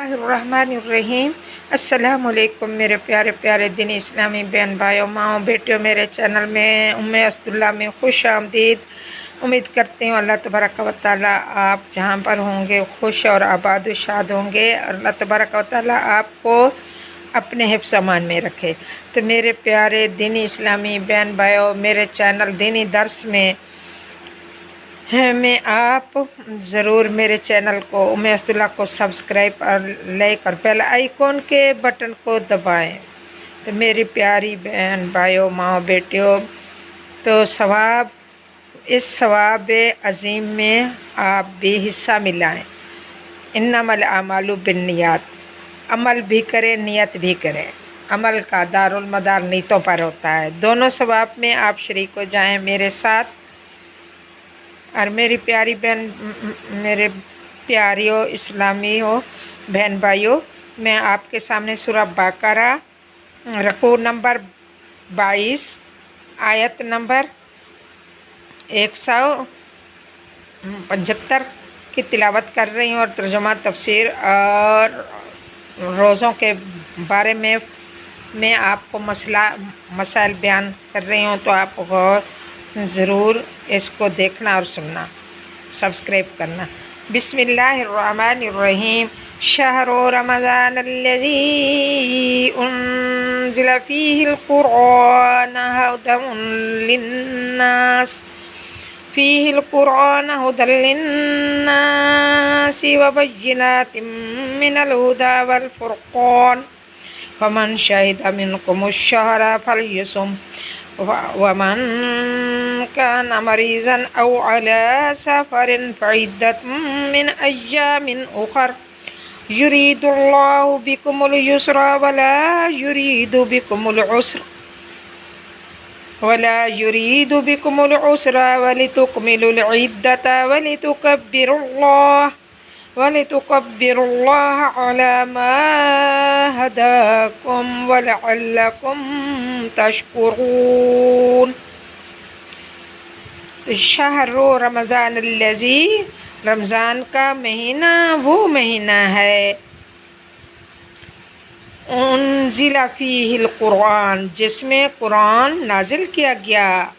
बिस्मिल्लाहिर्रहमानिर्रहीम। अस्सलाम वालेकुम मेरे प्यारे प्यारे दीन इस्लामी बहन भाइयों माओ बेटियों, मेरे चैनल में उम्मे अस्दुल्ला में खुश आमदीद। उम्मीद करती हूँ अल्लाह तबारक व तआला आप जहाँ पर होंगे खुश और आबाद व शाद होंगे और अल्लाह तबारक व तआला आपको अपने हिफ्ज़ अमान में रखे। तो मेरे प्यारे दीनी इस्लामी बहन भाइयों, मेरे चैनल दीनी दर्स में आप ज़रूर मेरे चैनल को उम्मे अस्दुल्ला को सब्सक्राइब और लाइक और बेल आइकॉन के बटन को दबाएं। तो मेरी प्यारी बहन भाइयों माँ बेटियों, तो इस सवाब अज़ीम में आप भी हिस्सा मिलाएं। इन्नमल आमालु बिन्नियात, अमल भी करें नियत भी करें। अमल का दारुल मदार नीयतों पर होता है। दोनों सवाब में आप शरीक हो जाएं मेरे साथ। और मेरी प्यारी बहन, मेरे प्यारियों इस्लामी हो बहन भाइयों, मैं आपके सामने सूरह बकरा रकू नंबर 22 आयत नंबर 175 की तिलावत कर रही हूँ और तर्जुमा तफसीर और रोज़ों के बारे में मैं आपको मसाइल बयान कर रही हूँ। तो आप ज़रूर इसको देखना और सुनना, सब्सक्राइब करना। बिस्मिल्लाहिर्रहमानिर्रहीम। शहरु रमज़ानल्लज़ी उन्ज़िला फ़ीहिल क़ुरआन हुदल लिन्नास व बय्यिनातिम मिनल हुदा वल फ़ुरक़ान फमन शहिदा मिनकुमुश-शहरा फ़ल्यसुम वमन काना मरीज़न औ अला सफ़रिन फ़इद्दतुम मिन अय्यामिन उख़र युरीदुल्लाहु बिकुमुल युस्रा वला युरीदु बिकुमुल उसरा वलितुकमिलुल इद्दता वलितुकब्बिरुल्लाह अला मा हदाकुम वलअल्लकुम तशकुरून। शहरु रमज़ानल्लज़ी, रमज़ान का महीना वो महीना है, उन्ज़िला फ़ीहिल क़ुरआन, जिसमें कुरान नाजिल किया गया,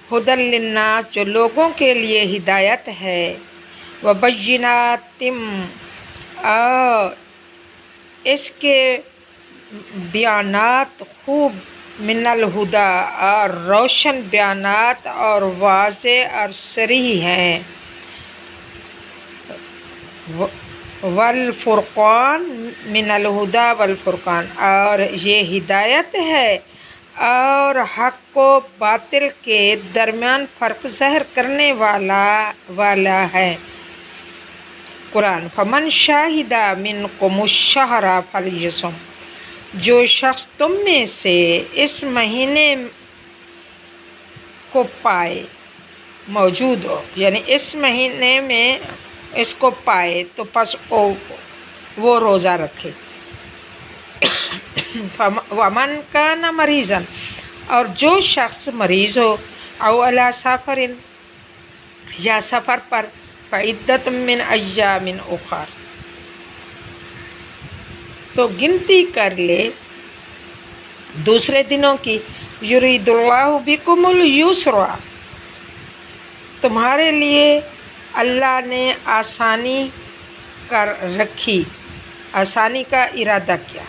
हुदल लिन्नास, जो लोगों के लिए हिदायत है, व बय्यिनातिम, और इसके बयानात खूब, मिनल हुदा, और रोशन बयानात और वाज़े और सरीह हैं, वल फ़ुरक़ान, मिनल हुदा वल फ़ुरक़ान, और ये हिदायत है और हक़ को बातिल के दरमियान फ़र्क ज़ाहिर करने वाला है कुरान। फमन शाहिदा मिनकुमुश-शहरा फ़ल्यसुम, जो शख्स तुम में से इस महीने को पाए, मौजूद हो, यानी इस महीने में इसको पाए तो बस वो रोज़ा रखे। वमन काना मरीज़न, और जो शख्स मरीज़ हो, औ अला सफ़रिन, या सफ़र पर, फ़इद्दतुम मिन अय्यामिन उख़र, तो गिनती कर ले दूसरे दिनों की। युरीदुल्लाहु बिकुमुल युस्रा, तुम्हारे लिए अल्लाह ने आसानी कर रखी, आसानी का इरादा किया।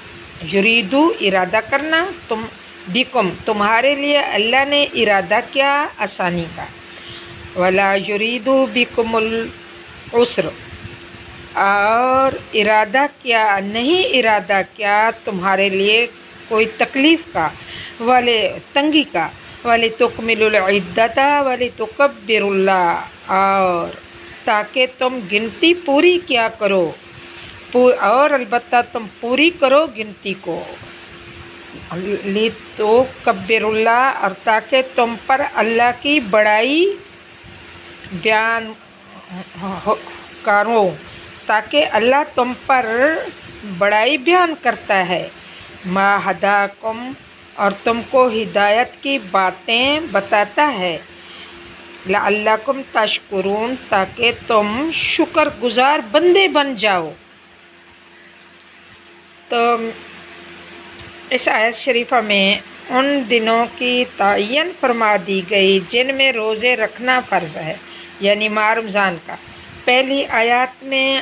युरीदु, इरादा करना, बिकुम, तुम्हारे लिए अल्लाह ने इरादा किया आसानी का। वला युरीदु बिकुमुल उसर, और नहीं इरादा किया तुम्हारे लिए कोई तकलीफ़ का, वाले तंगी का। वलितुकमिलुल इद्दता वलितुकब्बिरुल्लाह, और ताकि तुम गिनती पूरी किया करो, और अलबत्ता तुम पूरी करो गिनती को। लितुकब्बिरुल्लाह, और ताकि तुम पर अल्लाह की बड़ाई बयान करो, ताकि अल्लाह तुम पर बड़ाई बयान करता है। मा हदाकुम, और तुमको हिदायत की बातें बताता है। लअल्लकुम तशकुरून, ताकि तुम शुक्रगुजार बंदे बन जाओ। تو اس آیت شریفہ میں ان دنوں کی تعین فرما دی گئی جن میں روزے رکھنا فرض ہے، یعنی ماہ رمضان کا۔ پہلی آیات میں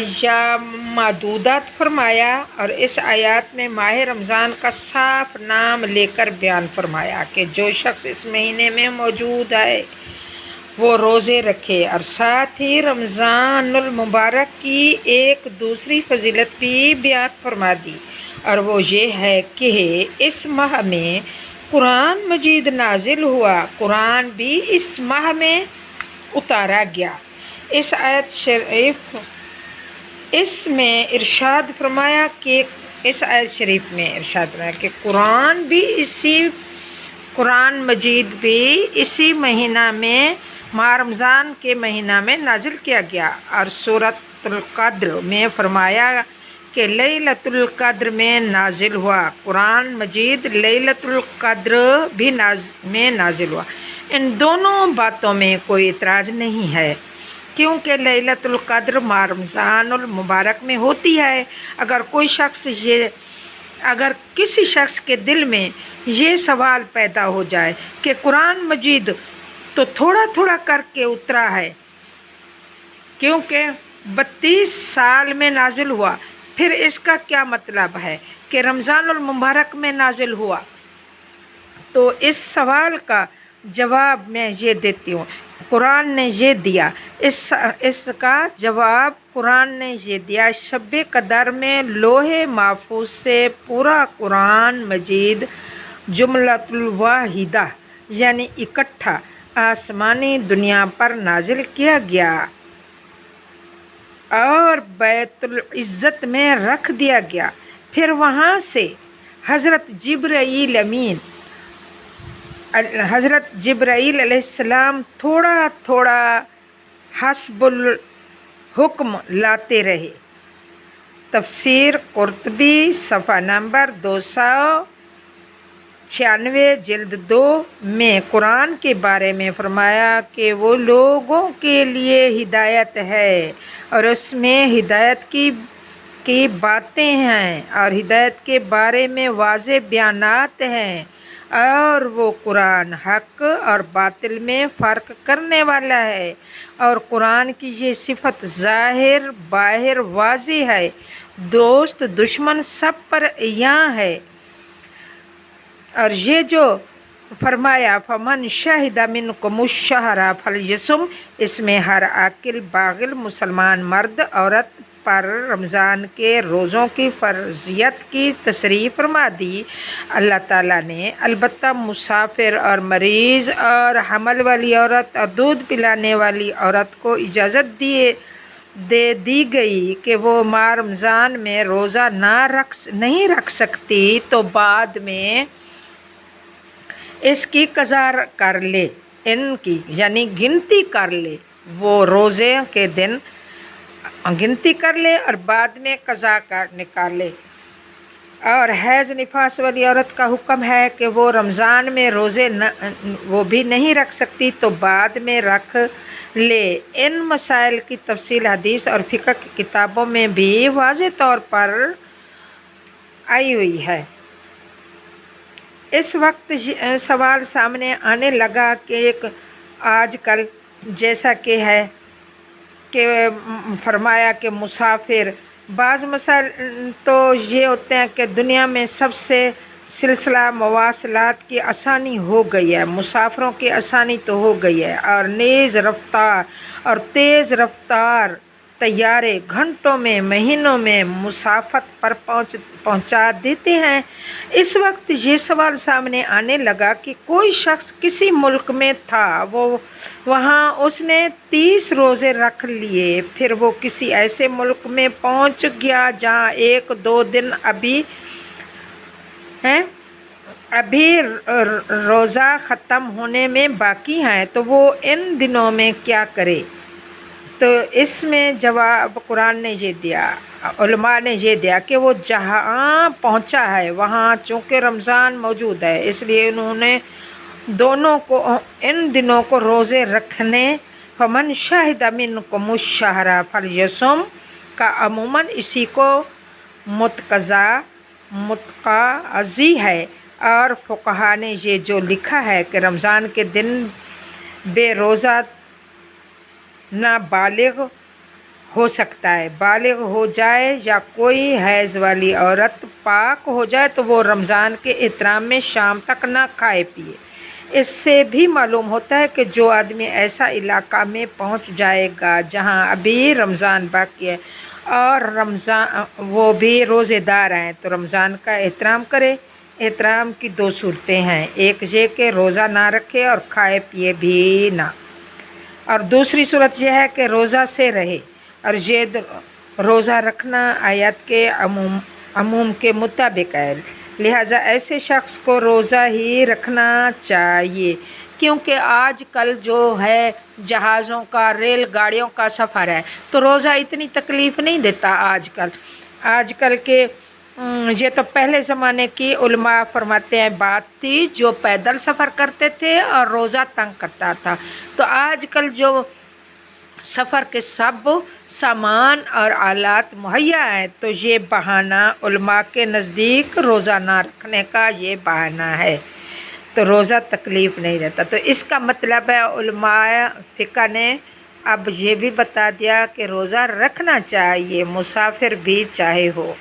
ایام معدودات فرمایا، اور اس آیات میں ماہ رمضان کا صاف نام لے کر بیان فرمایا کہ جو شخص اس مہینے میں موجود ہے وہ روزے رکھے، اور ساتھ ہی رمضان المبارک کی ایک دوسری فضیلت بھی بیان فرما دی، اور وہ یہ ہے کہ اس ماہ میں قرآن مجید نازل ہوا، قرآن بھی اس ماہ میں اتارا گیا۔ اس آیت شریف میں ارشاد فرمایا کہ قرآن مجید بھی اسی مہینہ میں، ماہ رمضان کے مہینہ میں نازل کیا گیا، اور سورۃ القدر میں فرمایا کہ لیلۃ القدر میں نازل ہوا۔ قرآن مجید لیلۃ القدر بھی میں نازل ہوا۔ ان دونوں باتوں میں کوئی اعتراض نہیں ہے، کیونکہ لیلۃ القدر ماہ رمضان المبارک میں ہوتی ہے۔ اگر کسی شخص کے دل میں یہ سوال پیدا ہو جائے کہ قرآن مجید تو تھوڑا تھوڑا کر کے اترا ہے، کیونکہ 32 سال میں نازل ہوا، پھر اس کا کیا مطلب ہے کہ رمضان المبارک میں نازل ہوا؟ تو اس سوال کا جواب میں یہ دیتی ہوں، قرآن نے یہ دیا، اس کا جواب قرآن نے یہ دیا، شب قدر میں لوح محفوظ سے پورا قرآن مجید جملۃ الواحدہ یعنی اکٹھا آسمانی دنیا پر نازل کیا گیا اور بیت العزت میں رکھ دیا گیا۔ پھر وہاں سے حضرت جبرائیل علیہ السلام تھوڑا تھوڑا حسب الحکم لاتے رہے۔ تفسیر قرطبی صفحہ نمبر 296 جلد 2 میں قرآن کے بارے میں فرمایا کہ وہ لوگوں کے لیے ہدایت ہے، اور اس میں ہدایت کی باتیں ہیں اور ہدایت کے بارے میں واضح بیانات ہیں، اور وہ قرآن حق اور باطل میں فرق کرنے والا ہے، اور قرآن کی یہ صفت ظاہر باہر واضح ہے، دوست دشمن سب پر عیاں ہے۔ اور یہ جو فرمایا فمن شہد منکم الشہر فلیصم، اس میں ہر عاقل بالغ مسلمان مرد عورت پر رمضان کے روزوں کی فرضیت کی تصریح فرما دی۔ اللہ تعالیٰ نے البتہ مسافر اور مریض اور حمل والی عورت اور دودھ پلانے والی عورت کو اجازت دے دی گئی کہ وہ ماہ رمضان میں روزہ نہیں رکھ سکتی تو بعد میں اس کی قضا کر لے، ان کی یعنی گنتی کر لے، وہ روزے کے دن گنتی کر لے اور بعد میں قضا نکال لے۔ اور حیض نفاس والی عورت کا حکم ہے کہ وہ رمضان میں روزے وہ بھی نہیں رکھ سکتی تو بعد میں رکھ لے۔ ان مسائل کی تفصیل حدیث اور فقہ کی کتابوں میں بھی واضح طور پر آئی ہوئی ہے۔ اس وقت سوال سامنے آنے لگا کہ آج کل جیسا کہ ہے کہ فرمایا کہ مسافر، بعض مسائل تو یہ ہوتے ہیں کہ دنیا میں سب سے سلسلہ مواصلات کی آسانی ہو گئی ہے، مسافروں کی آسانی تو ہو گئی ہے، اور تیز رفتار طیارے گھنٹوں میں مہینوں میں مسافت پر پہنچا دیتے ہیں۔ اس وقت یہ سوال سامنے آنے لگا کہ کوئی شخص کسی ملک میں تھا، وہاں اس نے 30 روزے رکھ لیے، پھر وہ کسی ایسے ملک میں پہنچ گیا جہاں 1-2 دن ابھی روزہ ختم ہونے میں باقی ہیں، تو وہ ان دنوں میں کیا کرے؟ تو اس میں جواب قرآن نے یہ دیا، علماء نے یہ دیا کہ وہ جہاں پہنچا ہے وہاں چونکہ رمضان موجود ہے، اس لیے انہوں نے دونوں کو ان دنوں کو روزے رکھنے، فمن شہد منکم الشہر فلیصم، का अमूमन इसी को मुतक़ज़ी है। और फ़ुक़हा ने ये जो लिखा है कि रमज़ान के दिन बेरोज़ा नाबालिग हो सकता है, बालिग हो जाए या कोई हैज़ वाली औरत पाक हो जाए तो वो रमज़ान के एहतराम में शाम तक ना खाए पिए। इससे भी मालूम होता है कि जो आदमी ऐसा इलाका में पहुंच जाएगा जहां अभी रमज़ान बाकी है और रमज़ान वो भी रोज़ेदार हैं तो रमज़ान का एहतराम करे। एहतराम की दो सूरतें हैं, एक ये कि रोज़ा ना रखे और खाए पिए भी ना, और दूसरी सूरत यह है कि रोज़ा से रहे। और ये रोज़ा रखना आयत के अमूम के मुताबिक है, लिहाजा ऐसे शख्स को रोज़ा ही रखना चाहिए। क्योंकि आजकल जो है जहाज़ों का, रेलगाड़ियों का सफ़र है तो रोज़ा इतनी तकलीफ़ नहीं देता आजकल के। ये तो पहले ज़माने की उलमा फरमाते हैं बात थी, जो पैदल सफ़र करते थे और रोज़ा तंग करता था। तो आजकल जो सफ़र के सब सामान और आलात मुहैया हैं तो ये बहाना उलमा के नज़दीक रोज़ा ना रखने का ये बहाना है, तो रोज़ा तकलीफ़ नहीं देता। तो इसका मतलब है उलमाए फ़िक़्ह ने अब ये भी बता दिया कि रोज़ा रखना चाहिए, मुसाफिर भी चाहे हो।